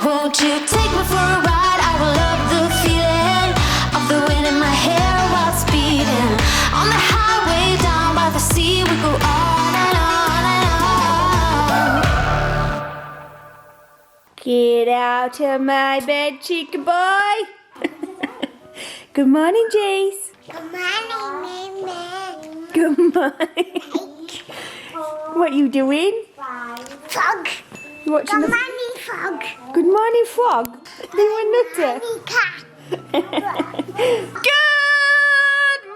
Won't you take me for a ride? I will love the feeling of the wind in my hair while speeding on the highway down by the sea. We go on and on and on. Get out of my bed, chica boy. Good morning, Jace. Good morning, Mama. Good morning. What are you doing? Frog. You watching Good morning, frog. Good morning, frog. You a nutter. Morning, cat. Good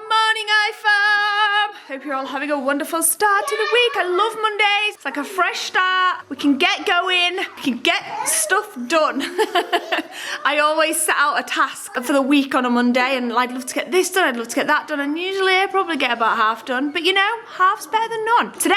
morning, iFam. Hope you're all having a wonderful start to the week. I love Mondays. It's like a fresh start. We can get going. We can get stuff done. I always set out a task for the week on a Monday, and I'd love to get this done, I'd love to get that done, and usually I probably get about half done. But you know, half's better than none. Today,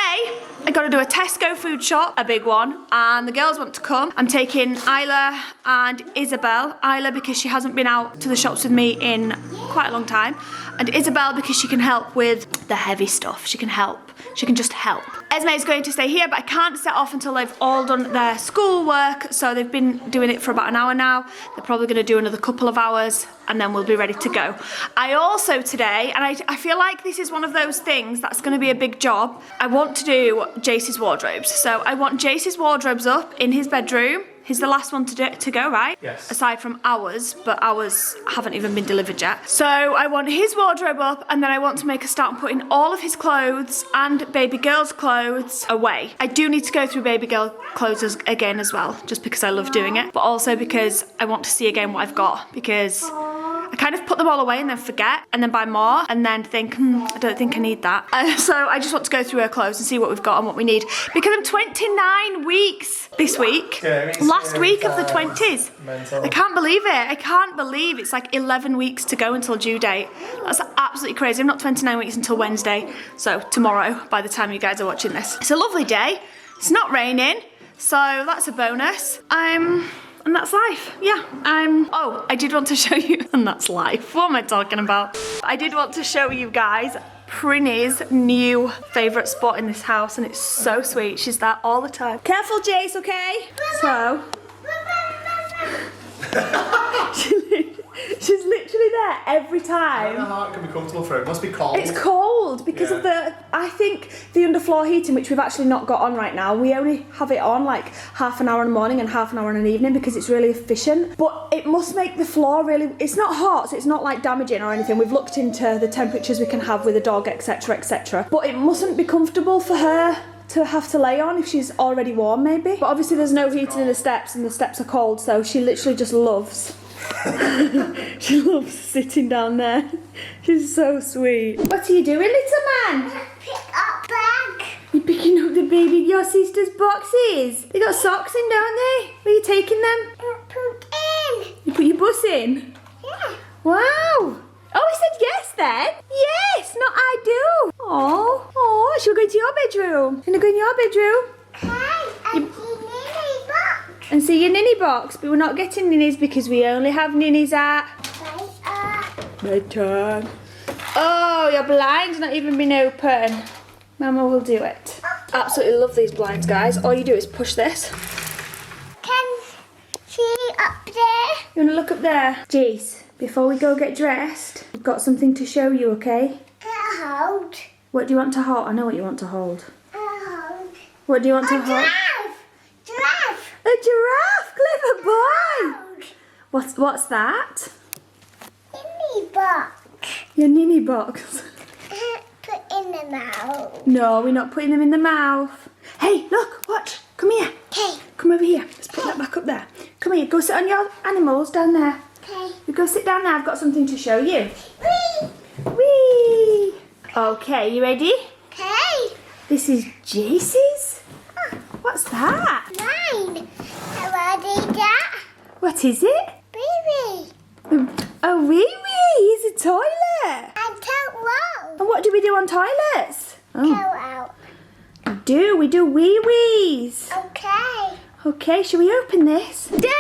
I got to do a Tesco food shop, a big one, and the girls want to come. I'm taking Isla and Isabel. Isla because she hasn't been out to the shops with me in quite a long time, and Isabel because she can help with the heavy stuff. She can help. She can just help. Esme's going to stay here, but I can't set off until they've all done their schoolwork, so they've been doing it for about an hour now. They're probably going to do another couple of hours, and then we'll be ready to go. I also today, and I feel like this is one of those things that's going to be a big job, I want to do Jace's wardrobes. So I want Jace's wardrobes up in his bedroom. He's the last one to go, right? Yes. Aside from ours, but ours haven't even been delivered yet. So I want his wardrobe up, and then I want to make a start on putting all of his clothes and baby girl's clothes away. I do need to go through baby girl clothes again as well, just because I love doing it, but also because I want to see again what I've got, because I kind of put them all away and then forget, and then buy more, and then think, I don't think I need that. So I just want to go through her clothes and see what we've got and what we need, because I'm 29 weeks this week. Yeah, Last week of the 20s. Mental. I can't believe it. I can't believe it's like 11 weeks to go until due date. That's absolutely crazy. I'm not 29 weeks until Wednesday, so tomorrow by the time you guys are watching this. It's a lovely day. It's not raining, so that's a bonus. And that's life. Yeah. Oh, I did want to show you, and that's life. What am I talking about? I did want to show you guys Prinny's new favourite spot in this house, and it's so sweet. She's there all the time. Careful, Jace, okay? So, she's literally there every time. The heart can be comfortable for it. It must be cold. It's cold because of I think the underfloor heating, which we've actually not got on right now. We only have it on like half an hour in the morning and half an hour in the evening because it's really efficient. But it must make the floor really, it's not hot, so it's not like damaging or anything. We've looked into the temperatures we can have with a dog, etc, etc. But it mustn't be comfortable for her to have to lay on if she's already warm maybe. But obviously there's no heating in the steps, and the steps are cold, so she literally just loves she loves sitting down there. She's so sweet. What are you doing, little man? Pick up bag. You're picking up the baby, your sister's boxes. They got socks in, don't they? Where are you taking them? Put in. You put your bus in? Yeah. Wow. Oh, he said yes then? Yes, not I do. Oh, should we go into your bedroom? Gonna go in your bedroom? Hi, I'm Ninny box. And see your ninny box, but we're not getting ninnies because we only have ninnies at bedtime. Oh, your blind's not even been open. Mama will do it. Absolutely love these blinds, guys. All you do is push this. Can see up there? You wanna look up there? Jace, before we go get dressed, I've got something to show you, okay? Hold. What do you want to hold? I know what you want to hold. Hold. What do you want to hold? Giraffe. Giraffe. A giraffe, clever boy. Hold. What's that? Ninny box. Your ninny box. Put in the mouth. No, we're not putting them in the mouth. Hey, look, watch. Come here. Okay. Come over here. Let's put that back up there. Come here, go sit on your animals down there. Okay. You go sit down there, I've got something to show you. Whee. Whee! Okay, you ready? Okay. This is Jace's. What's that? Mine. What is that? What is it? Baby. A wee-wee. It's a toilet. I don't know. And what do we do on toilets? Go out. We do wee-wees. Okay. Okay, shall we open this? Ta-da!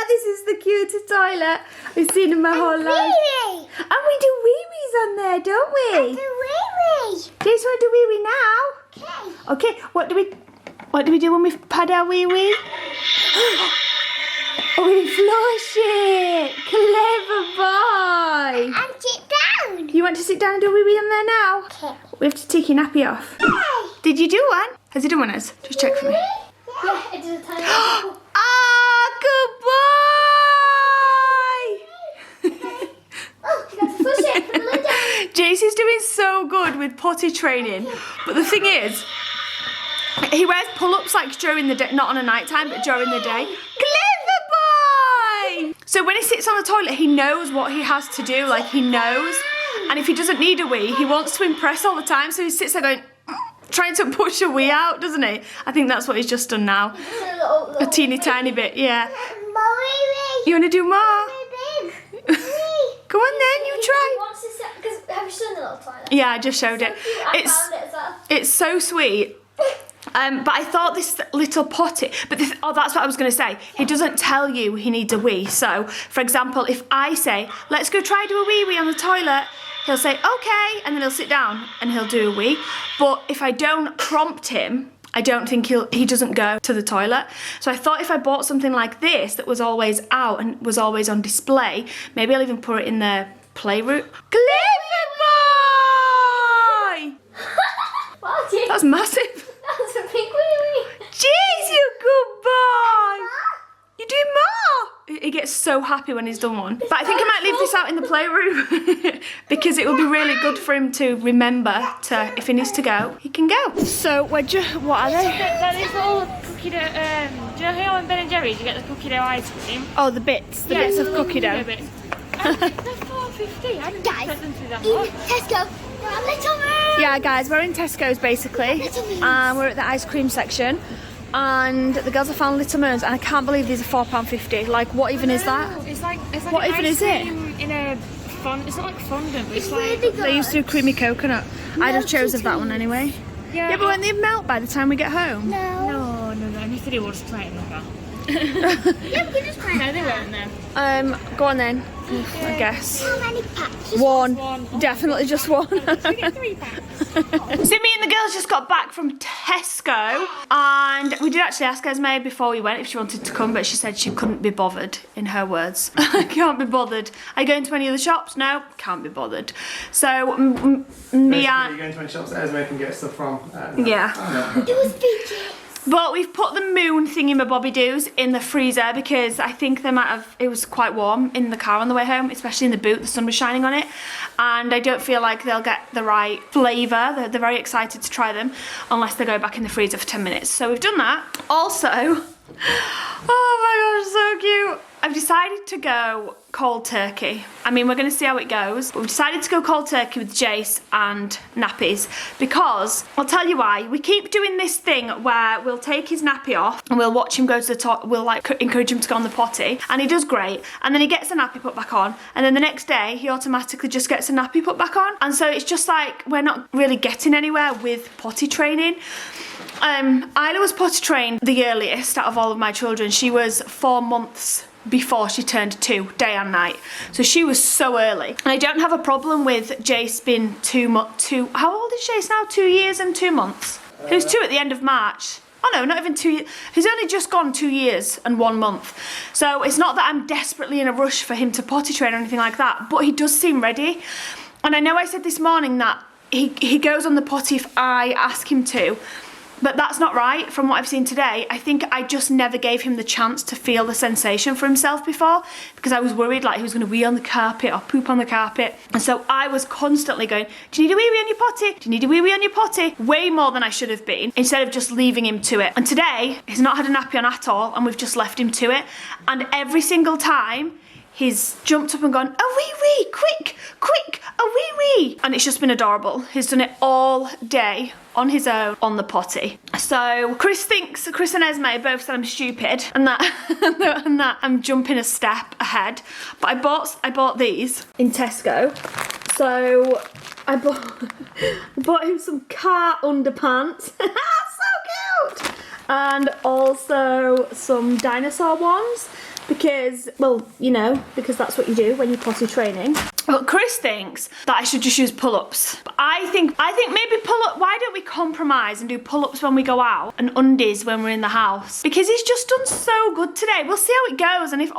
This is the cutest toilet I've seen in my whole life. Wee-wee. And we do wee-wees on there, don't we? The wee-wee. Jace, want to do wee-wee now? Okay. Okay, what do we do when we pad our wee-wee? Oh, we flush it. Clever boy. And sit down. You want to sit down and do a wee-wee on there now? Okay. We have to take your nappy off. Did you do one? Has he done one, Ez? Just check for me. Yeah, it is a tiny Ah, good boy! Oh, you got to push it. Pull it down. Jace is doing so good with potty training, but the thing is, he wears pull-ups like during the day, not on a night time, but during the day. Clever boy! So when he sits on the toilet, he knows what he has to do, like he knows. And if he doesn't need a wee, he wants to impress all the time, so he sits there going, trying to push a wee out, doesn't he? I think that's what he's just done now. A teeny tiny bit, yeah. You want to do more? Go on then, you try. Have you shown the little toilet? Yeah, I just showed it. I found it as well. It's so sweet. But I thought this little potty, but that's what I was going to say. He doesn't tell you he needs a wee. So, for example, if I say, let's go try do a wee on the toilet, he'll say, okay, and then he'll sit down and he'll do a wee. But if I don't prompt him, I don't think he doesn't go to the toilet. So I thought if I bought something like this that was always out and was always on display, maybe I'll even put it in the playroom. Clever boy! Wow, Jay, That's massive. that's a big wee-wee. Jeez, you good boy! You do more! He gets so happy when he's done one. But I think I might leave this out in the playroom because it will be really good for him to remember to, if he needs to go, he can go. So, what are they? That is all cookie dough. Do you know how in Ben and Jerry's you get the cookie dough ice cream? Oh, the bits of cookie dough. Bits. They're $4.50. I didn't Guys, expect them to be that in much. Tesco, there are little moons. Yeah, guys, we're in Tesco's basically, and we're at the ice cream section. And the girls have found Little Moons, and I can't believe these are £4.50. Like, what even is that? It's like What an even ice is it? cream in a fond. It's not like fondant, but it's Really like good. They used to do creamy coconut. I'd have chose of that one anyway. Yeah, but when they melt by the time we get home. No. No. And you said it was trying like Yeah, we can just try No, it. they weren't there. Go on then. I guess. How many packs? One. one. Definitely just one. We get 3 packs. So me and the girls just got back from Tesco, and we did actually ask Esme before we went if she wanted to come, but she said she couldn't be bothered, in her words. I can't be bothered. Are you going to any of the shops? No, can't be bothered. So me Basically, and... you're going to any shops that Esme can get stuff from. Yeah. It was peaches. But we've put the moon thingy-my-bobby-doos in the freezer because I think they might have, it was quite warm in the car on the way home, especially in the boot, the sun was shining on it. And I don't feel like they'll get the right flavour. They're very excited to try them unless they go back in the freezer for 10 minutes. So we've done that. Also, oh my gosh, so cute. I've decided to go cold turkey. I mean, we're going to see how it goes, but we've decided to go cold turkey with Jace and nappies because, I'll tell you why, we keep doing this thing where we'll take his nappy off and we'll watch him go to the top, we'll like encourage him to go on the potty, and he does great, and then he gets the nappy put back on, and then the next day he automatically just gets a nappy put back on, and so it's just like we're not really getting anywhere with potty training. Isla was potty trained the earliest out of all of my children. She was 4 months before she turned 2, day and night. So she was so early. And I don't have a problem with Jace being how old is Jace now? 2 years and 2 months? He was 2 at the end of March. Oh no, not even 2 years. He's only just gone 2 years and 1 month. So it's not that I'm desperately in a rush for him to potty train or anything like that, but he does seem ready. And I know I said this morning that he goes on the potty if I ask him to, but that's not right from what I've seen today. I think I just never gave him the chance to feel the sensation for himself before because I was worried like he was going to wee on the carpet or poop on the carpet. And so I was constantly going, do you need a wee-wee on your potty? Do you need a wee-wee on your potty? Way more than I should have been, instead of just leaving him to it. And today, he's not had a nappy on at all and we've just left him to it. And every single time, he's jumped up and gone, a wee-wee, quick, quick, a wee-wee. And it's just been adorable. He's done it all day on his own on the potty. So Chris and Esme both said I'm stupid and that I'm jumping a step ahead. But I bought these in Tesco. So I bought him some car underpants. So cute. And also some dinosaur ones. because, well, you know, because that's what you do when you're potty training. But Chris thinks that I should just use pull-ups. But I think maybe pull-up, why don't we compromise and do pull-ups when we go out and undies when we're in the house? Because he's just done so good today. We'll see how it goes, and if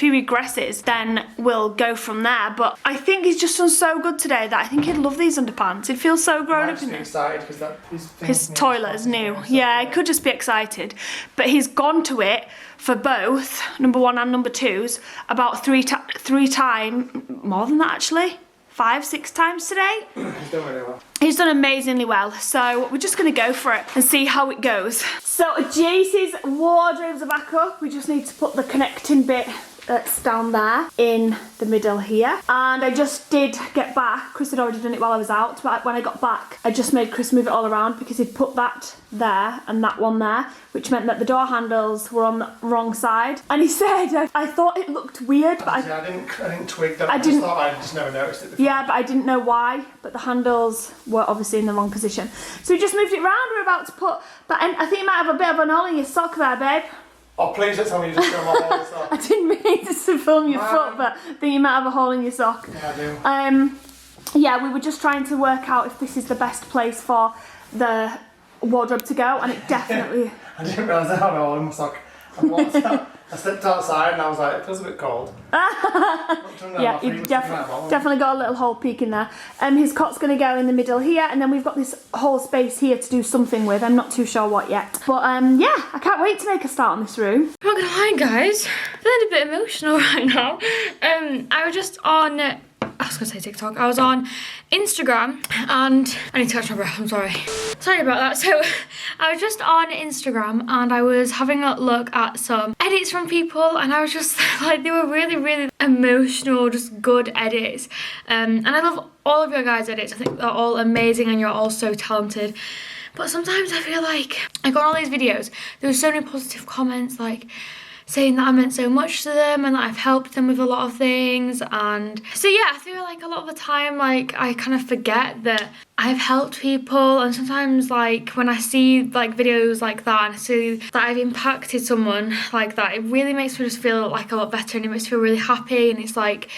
he regresses, then we'll go from there. But I think he's just done so good today that I think he'd love these underpants. He'd feel so grown up in it. Excited because His toilet is new. Yeah, he could just be excited. But he's gone to it for both number 1 and number 2s about three times, more than that actually, 5-6 times today. He's done really well. He's done amazingly well, so we're just gonna go for it and see how it goes. So Jayce's wardrobes are back up. We just need to put the connecting bit that's down there in the middle here. And I just did get back. Chris had already done it while I was out, but when I got back, I just made Chris move it all around because he'd put that there and that one there, which meant that the door handles were on the wrong side. And he said, I thought it looked weird, but I didn't twig that. I didn't. I just never noticed it before. Yeah, but I didn't know why, but the handles were obviously in the wrong position. So we just moved it round. We're about to put that in. I think you might have a bit of an hole in your sock there, babe. Oh, please don't tell me you just film my whole sock. I didn't mean to film your foot, but I think you might have a hole in your sock. Yeah, I do. Yeah, we were just trying to work out if this is the best place for the wardrobe to go, and it definitely... I didn't realise I had a hole in my sock. I stepped outside and I was like, it feels a bit cold. Yeah, you've definitely got a little hole peeking there. His cot's going to go in the middle here, and then we've got this whole space here to do something with. I'm not too sure what yet. But yeah, I can't wait to make a start on this room. I'm not gonna lie, guys. I'm feeling a bit emotional right now. I was just on... I was gonna say TikTok. I was on Instagram and I need to catch my breath, I'm sorry. Sorry about that. So I was just on Instagram and I was having a look at some edits from people, and I was just like, they were really, really emotional, just good edits. And I love all of your guys' edits. I think they're all amazing and you're all so talented. But sometimes I feel like I got all these videos, there were so many positive comments, like saying that I meant so much to them and that I've helped them with a lot of things. And so yeah, I feel like a lot of the time, like, I kind of forget that I've helped people, and sometimes like when I see like videos like that and I see that I've impacted someone like that, it really makes me just feel like a lot better, and it makes me feel really happy. And it's like,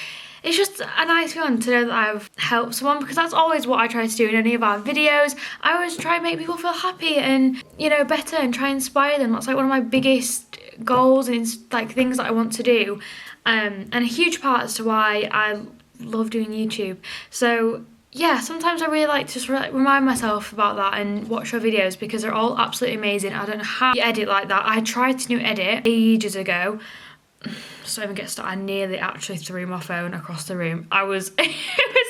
it's just a nice feeling to know that I've helped someone, because that's always what I try to do in any of our videos. I always try and make people feel happy and, you know, better, and try and inspire them. That's like one of my biggest goals and like things that I want to do, and a huge part as to why I love doing YouTube. So yeah, sometimes I really like to just remind myself about that and watch your videos, because they're all absolutely amazing. I don't know how you edit like that. I tried to edit ages ago. Just don't even get started. I nearly actually threw my phone across the room. It was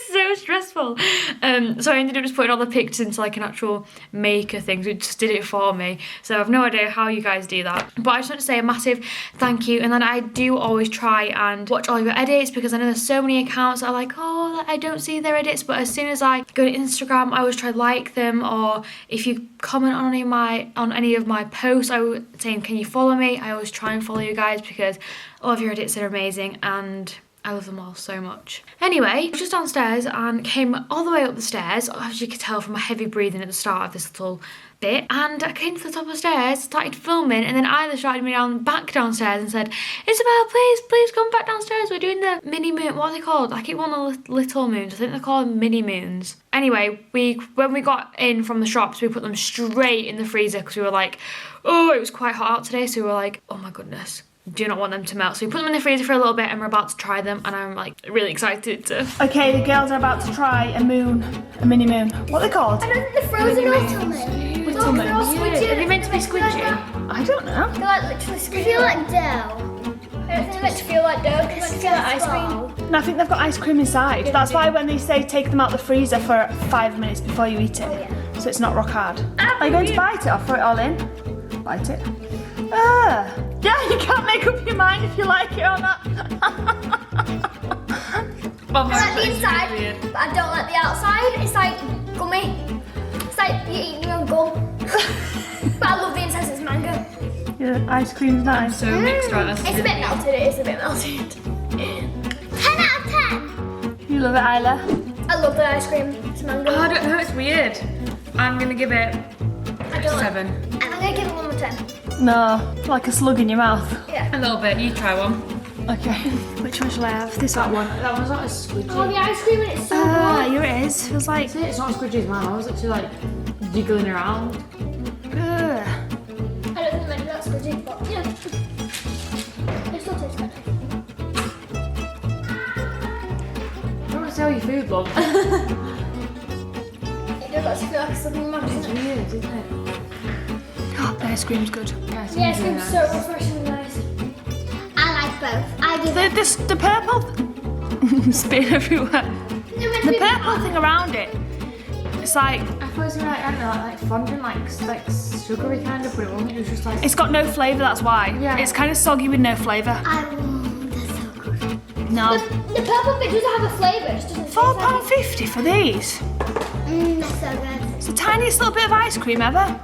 so stressful. So I ended up just putting all the pictures into like an actual maker thing, so it just did it for me. So I have no idea how you guys do that. But I just want to say a massive thank you. And then I do always try and watch all your edits, because I know there's so many accounts that are like, oh, I don't see their edits. But as soon as I go to Instagram, I always try to like them, or if you comment on any of my posts, I was saying, can you follow me? I always try and follow you guys, because all of your edits are amazing and I love them all so much. Anyway, I was just downstairs and came all the way up the stairs, as you could tell from my heavy breathing at the start of this little bit, and I came to the top of the stairs, started filming, and then Isla shouted me back downstairs and said, Isabel, please come back downstairs, we're doing the mini moon, what are they called? I keep wanting the little moons, I think they're called mini moons. Anyway, when we got in from the shops, we put them straight in the freezer, because we were like, oh, it was quite hot out today, so we were like, oh my goodness, do not want them to melt. So we put them in the freezer for a little bit, and we're about to try them, and I'm like really excited to... Okay, the girls are about to try a mini moon. What are they called? I don't think the frozen little moon. Little moons. Are they meant to be squidgy? I don't know. They're like literally squishy. They feel like dough. I don't think they're meant to feel like dough, because they feel like ice cream. No, I think they've got ice cream inside. That's why when they say take them out the freezer for 5 minutes before you eat it, so it's not rock hard. Are you going to bite it or throw it all in? Bite it. Yeah, you can't make up your mind if you like it or not. I like the inside, but I don't like the outside. It's like gummy. It's like you're eating your own gum. But I love the inside, it's mango. Yeah, ice cream's nice. So mixed right now. It's a bit melted, it is a bit melted. 10 out of 10. You love it, Isla? I love the ice cream. It's mango. Oh, I don't know, it's weird. I'm gonna give it I don't 7. I'm gonna give it 1 more 10. No, like a slug in your mouth. Yeah. it? A little bit. You try one. Okay. Which one shall I have? This one. That one's not as squidgy. Oh, the ice cream and it's so Ah, good. here it is. Feels like. It's not as squidgy as mine. I was actually like jiggling around. Ugh. I don't think many that's good, but yeah. It still tastes good. I don't want to sell your food, love. It does actually feel like something mad, It's doesn't it? weird, isn't it? Oh, the ice cream's good. Yeah, Yeah, it's been so refreshing and nice. I like both. I do The purple spin everywhere. The purple thing around it. It's like I thought it was gonna like, I don't know, like fondant, like sugary kind of, but it wasn't. It was just like. it's got no flavour. That's why. Yeah. It's kind of soggy with no flavour. They're so good. No. The purple bit doesn't have a flavour, it just doesn't taste like it. £4.50 for these. They're so good. It's the tiniest little bit of ice cream ever.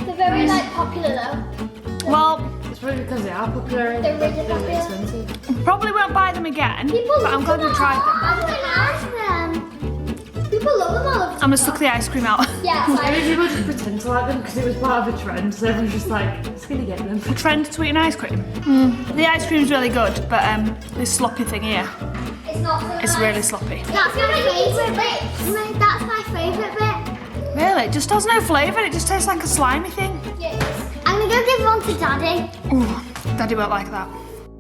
They're very like popular though. Well, It's probably because they are popular. They're really popular. expensive. probably won't buy them again. People but I'm love glad we them tried all. them. I don't like them. People love them all. I'm gonna suck the ice cream out. Yeah, it's Maybe like, people just pretend to like them because it was part of a trend, so everyone's just like, it's gonna get them. A trend to eat an ice cream. The ice cream's really good, but this sloppy thing here it's not so is nice. really sloppy. That's my favourite bit. That's my favourite bit. Really, it just has no flavour. It just tastes like a slimy thing. Yes. I'm gonna go give one to Daddy. Ooh, Daddy won't like that.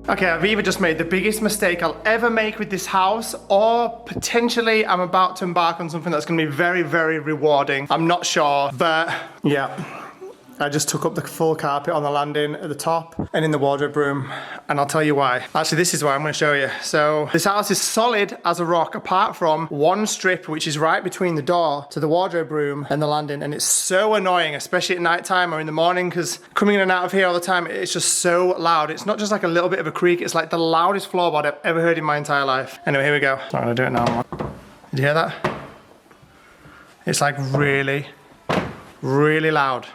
Okay, I've either just made the biggest mistake I'll ever make with this house, or potentially I'm about to embark on something that's gonna be very, very rewarding. I'm not sure, but yeah. I just took up the full carpet on the landing at the top and in the wardrobe room, and I'll tell you why. Actually, this is why I'm going to show you. So this house is solid as a rock apart from one strip which is right between the door to the wardrobe room and the landing, and it's so annoying, especially at night time or in the morning, because coming in and out of here all the time, it's just so loud. It's not just like a little bit of a creak, it's like the loudest floorboard I've ever heard in my entire life. Anyway, here we go. So I'm going to do it now. Did you hear that? It's like really, really loud.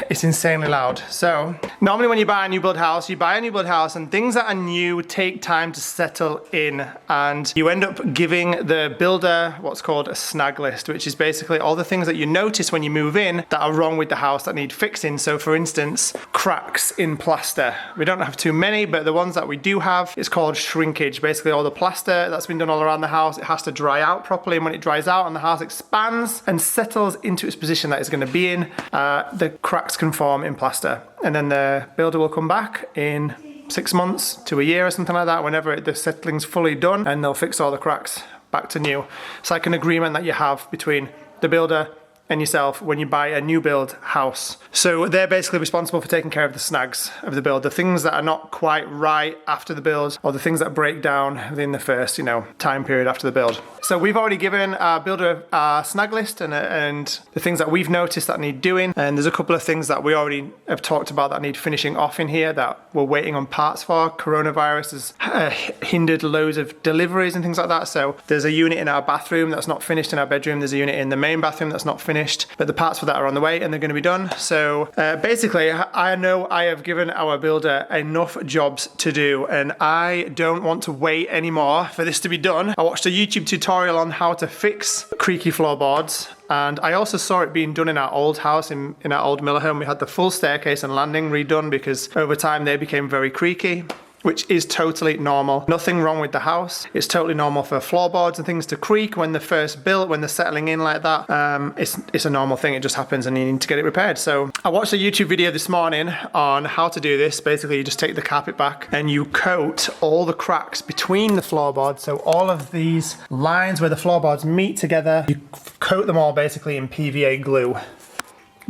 It's insanely loud. So normally when you buy a new build house, and things that are new take time to settle in, and you end up giving the builder what's called a snag list, which is basically all the things that you notice when you move in that are wrong with the house that need fixing. So for instance, cracks in plaster. We don't have too many, but the ones that we do have, it's called shrinkage. Basically all the plaster that's been done all around the house, it has to dry out properly, and when it dries out and the house expands and settles into its position that it's going to be in, the cracks can form in plaster, and then the builder will come back in 6 months to a year or something like that, whenever the settling's fully done, and they'll fix all the cracks back to new. It's like an agreement that you have between the builder and yourself when you buy a new build house. So they're basically responsible for taking care of the snags of the build, the things that are not quite right after the build, or the things that break down within the first, time period after the build. So we've already given our builder a snag list and the things that we've noticed that need doing, and there's a couple of things that we already have talked about that need finishing off in here that we're waiting on parts for. Coronavirus has hindered loads of deliveries and things like that. So there's a unit in our bathroom that's not finished in our bedroom. There's a unit in the main bathroom that's not finished, but the parts for that are on the way and they're going to be done. So basically, I know I have given our builder enough jobs to do, and I don't want to wait anymore for this to be done. I watched a YouTube tutorial on how to fix creaky floorboards, and I also saw it being done in our old house, in our old Miller home. We had the full staircase and landing redone because over time they became very creaky, which is totally normal. Nothing wrong with the house. It's totally normal for floorboards and things to creak when they're first built, when they're settling in like that. It's a normal thing. It just happens and you need to get it repaired. So I watched a YouTube video this morning on how to do this. Basically, you just take the carpet back and you coat all the cracks between the floorboards. So all of these lines where the floorboards meet together, you coat them all basically in PVA glue.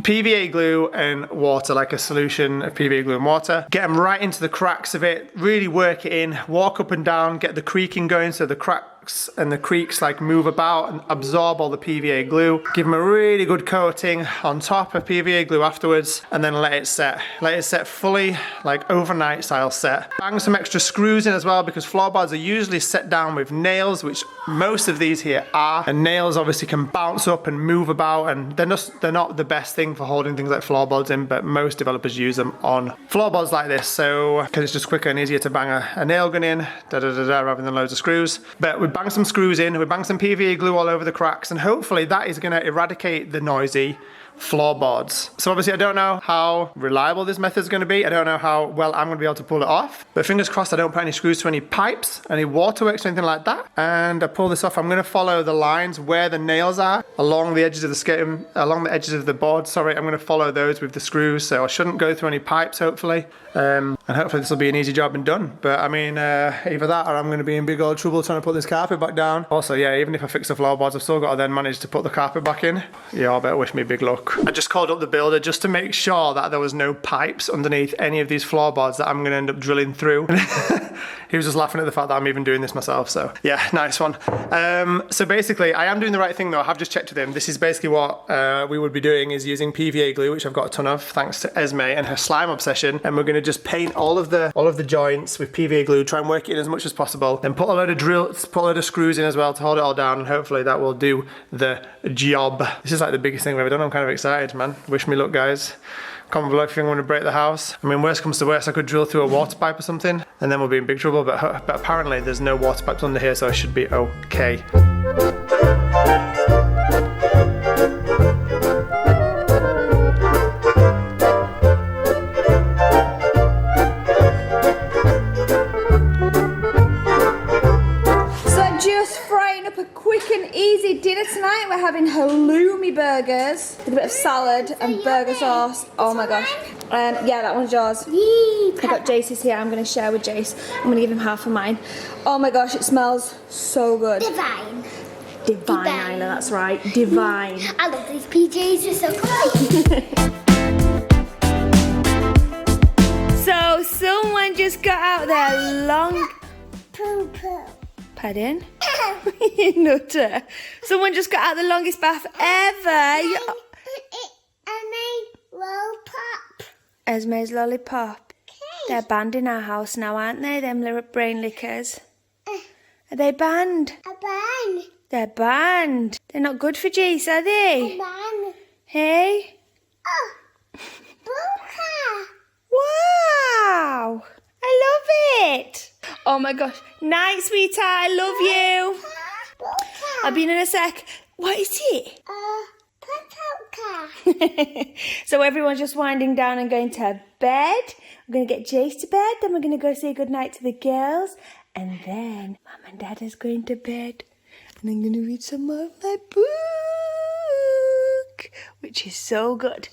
PVA glue and water, like a solution of PVA glue and water. Get them right into the cracks of it, really work it in, walk up and down, get the creaking going so the cracks and the creaks like move about and absorb all the PVA glue. Give them a really good coating on top of PVA glue afterwards, and then let it set. Let it set fully, like overnight style set. Bang some extra screws in as well, because floorboards are usually set down with nails, which most of these here are, and nails obviously can bounce up and move about, and they're not the best thing for holding things like floorboards in, but most developers use them on floorboards like this, so because it's just quicker and easier to bang a nail gun in, rather than loads of screws. But we bang some screws in, we bang some PVA glue all over the cracks, and hopefully that is going to eradicate the noisy floorboards. So obviously I don't know how reliable this method is going to be. I don't know how well I'm going to be able to pull it off. But fingers crossed I don't put any screws to any pipes, any waterworks or anything like that. And I pull this off. I'm going to follow the lines where the nails are along the edges of the skate, along the edges of the board. Sorry, I'm going to follow those with the screws. So I shouldn't go through any pipes, hopefully. And hopefully this will be an easy job and done. But I mean, either that or I'm going to be in big old trouble trying to put this carpet back down. Also, yeah, even if I fix the floorboards, I've still got to then manage to put the carpet back in. Yeah, I better wish me big luck. I just called up the builder just to make sure that there was no pipes underneath any of these floorboards that I'm going to end up drilling through. He was just laughing at the fact that I'm even doing this myself. So yeah, nice one. So basically, I am doing the right thing though. I have just checked with him. This is basically what we would be doing, is using PVA glue, which I've got a ton of thanks to Esme and her slime obsession. And we're going to just paint all of the joints with PVA glue, try and work it in as much as possible. Then put a load of drills, put a load of screws in as well to hold it all down, and hopefully that will do the job. This is like the biggest thing we've ever done. I'm kind of excited, man. Wish me luck, guys. Comment below if you think I'm going to break the house. I mean, worst comes to worst, I could drill through a water pipe or something, and then we'll be in big trouble. But apparently there's no water pipes under here, so I should be okay. Dinner tonight, we're having halloumi burgers with a bit of salad and burger sauce. Oh my gosh. Yeah, that one's yours. I got Jace's here. I'm going to share with Jace. I'm going to give him half of mine. Oh my gosh, it smells so good. Divine. Divine, Isla, that's right. Divine. I love these PJs, they're so cool. So, someone just got out their long... Poo-poo. Pardon? You nutter. Someone just got out the longest bath ever. Esme's lollipop. They're banned in our house now, aren't they? Them little brain lickers. Are they banned? They're banned. They're not good for Jace, are they? Hey? Wow! I love it. Oh my gosh. Night, sweetheart. I love you. I'll be in a sec. What is it? So everyone's just winding down and going to bed. We're going to get Jace to bed. Then we're going to go say goodnight to the girls. And then Mum and Dad is going to bed. And I'm going to read some more of my book, which is so good.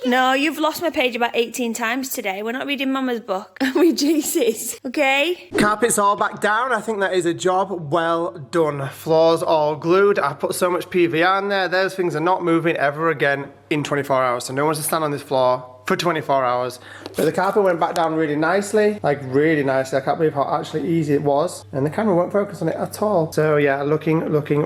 No, you've lost my page about 18 times today. We're not reading Mama's book. We're Jace's, okay? Carpet's all back down. I think that is a job well done. Floors all glued. I put so much PVA on there. Those things are not moving ever again in 24 hours. So no one's to stand on this floor for 24 hours. But the carpet went back down really nicely. Like really nicely. I can't believe how actually easy it was. And the camera won't focus on it at all. So yeah, looking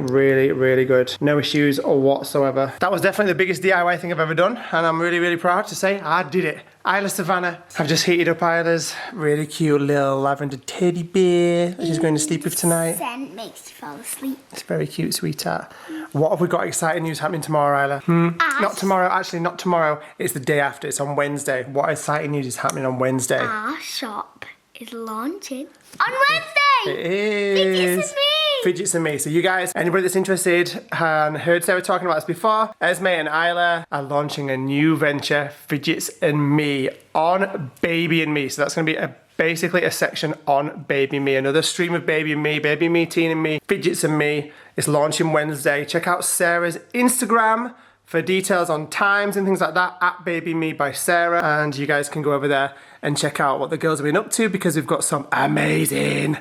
really, really good. No issues whatsoever. That was definitely the biggest DIY thing I've ever done. And I'm really proud to say I did it. Isla Savannah. I've just heated up Isla's really cute little lavender teddy bear that she's going to sleep with tonight. Scent makes you fall asleep. It's very cute, sweetheart. What have we got exciting news happening tomorrow, Isla? Not tomorrow, actually not tomorrow. It's the day after, it's on Wednesday. What exciting news is happening on Wednesday? Our shop is launching on Wednesday! It is. Fidgets and me! Fidgets and me. So you guys, anybody that's interested and heard Sarah talking about this before, Esme and Isla are launching a new venture, Fidgets and Me, on Baby and Me. So that's going to be basically a section on Baby Me. Another stream of Baby and Me, Teen and Me, Fidgets and Me. It's launching Wednesday. Check out Sarah's Instagram for details on times and things like that, at Baby Me by Sarah. And you guys can go over there and check out what the girls have been up to, because we've got some amazing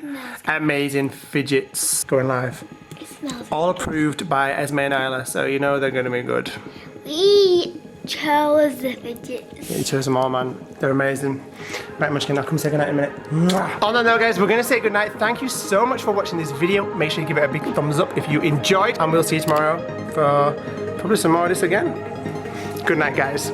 fidgets going live. It smells All approved by Esme and Isla, so you know they're going to be good. We chose the fidgets. You chose them all, man. They're amazing. Right, Munchkin, I'll come say goodnight in a minute. On that note, guys, we're going to say goodnight. Thank you so much for watching this video. Make sure you give it a big thumbs up if you enjoyed, and we'll see you tomorrow for probably some more of this again. Good night, guys.